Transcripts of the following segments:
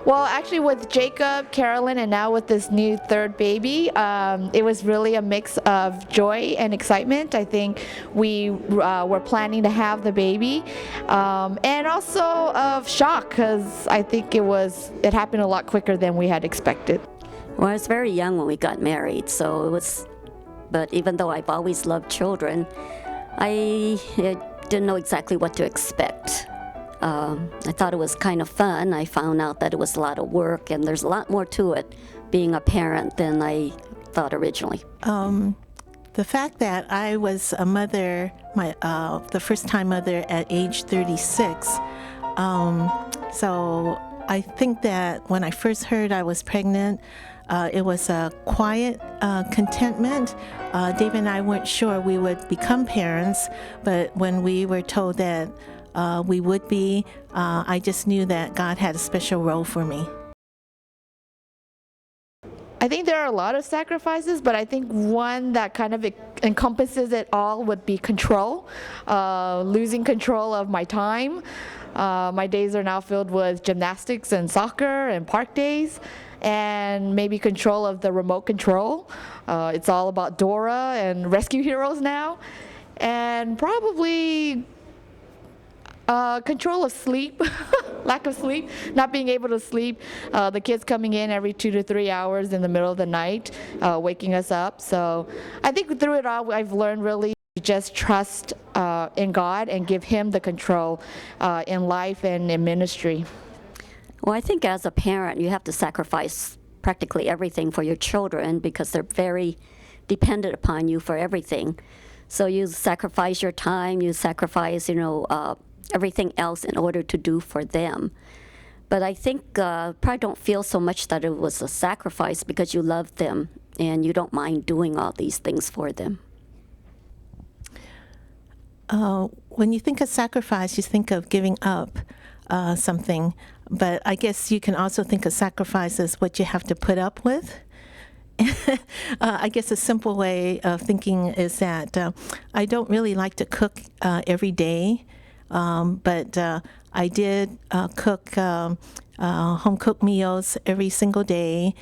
Well, actually, with Jacob, Carolyn, and now with this new third baby, it was really a mix of joy and excitement. I think we were planning to have the baby, and also of shock because I think it happened a lot quicker than we had expected. Well, I was very young when we got married, so it was, but even though I've always loved children, I didn't know exactly what to expect. I thought it was kind of fun. I found out that it was a lot of work, and there's a lot more to it being a parent than I thought originally. The fact that I was a mother, the first-time mother at age 36, so I think that when I first heard I was pregnant, it was a quiet contentment. Dave and I weren't sure we would become parents, but when we were told that we would be, I just knew that God had a special role for me. I think there are a lot of sacrifices, but I think one that kind of encompasses it all would be control, losing control of my time. My days are now filled with gymnastics and soccer and park days, and maybe control of the remote control. It's all about Dora and Rescue Heroes now, and probably control of sleep, lack of sleep, not being able to sleep, the kids coming in every 2 to 3 hours in the middle of the night, waking us up. So I think through it all, I've learned really to just trust in God and give Him the control in life and in ministry. Well, I think as a parent, you have to sacrifice practically everything for your children because they're very dependent upon you for everything. So you sacrifice your time, you sacrifice, everything else in order to do for them. But I think probably don't feel so much that it was a sacrifice because you love them and you don't mind doing all these things for them. When you think of sacrifice, you think of giving up something. But I guess you can also think of sacrifice as what you have to put up with. I guess a simple way of thinking is that I don't really like to cook every day. But I did cook home-cooked meals every single day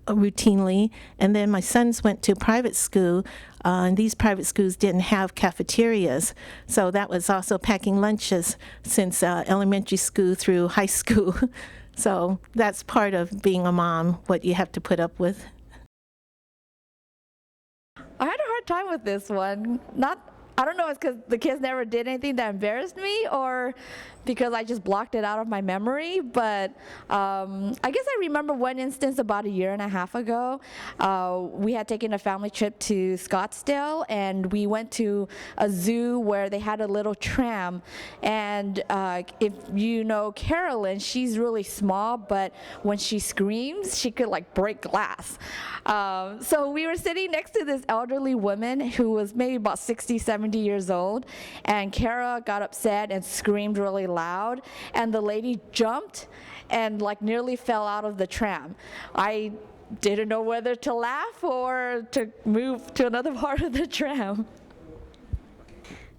routinely. And then my sons went to private school, and these private schools didn't have cafeterias. So that was also packing lunches since elementary school through high school. So that's part of being a mom, what you have to put up with. I had a hard time with this one. I don't know if it's because the kids never did anything that embarrassed me or because I just blocked it out of my memory, but I guess I remember one instance about 1.5 years ago. We had taken a family trip to Scottsdale, and we went to a zoo where they had a little tram, and if you know Carolyn, she's really small, but when she screams, she could like break glass. So we were sitting next to this elderly woman who was maybe about 60, 70 years old, and Kara got upset and screamed really loud, and the lady jumped and like nearly fell out of the tram. I didn't know whether to laugh or to move to another part of the tram.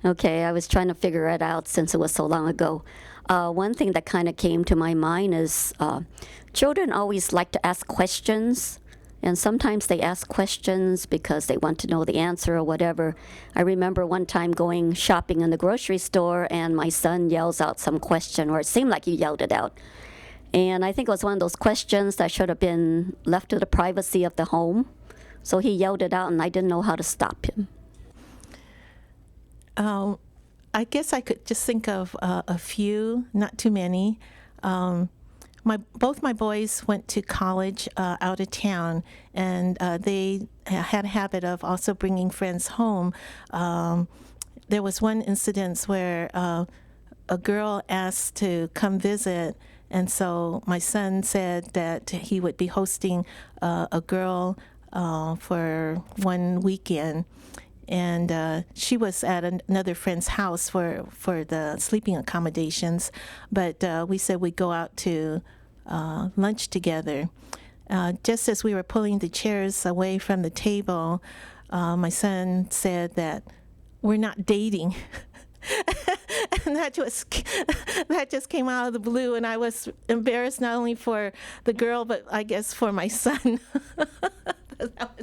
Okay, I was trying to figure it out since it was so long ago. One thing that kind of came to my mind is children always like to ask questions. And sometimes they ask questions because they want to know the answer or whatever. I remember one time going shopping in the grocery store and my son yells out some question, or it seemed like he yelled it out. And I think it was one of those questions that should have been left to the privacy of the home. So he yelled it out and I didn't know how to stop him. I guess I could just think of a few, not too many. Both my boys went to college out of town, and they had a habit of also bringing friends home. There was one incident where a girl asked to come visit, and so my son said that he would be hosting a girl for one weekend. And she was at another friend's house for the sleeping accommodations, but we said we'd go out to lunch together. Just as we were pulling the chairs away from the table, my son said that we're not dating. that just came out of the blue, and I was embarrassed not only for the girl, but I guess for my son. That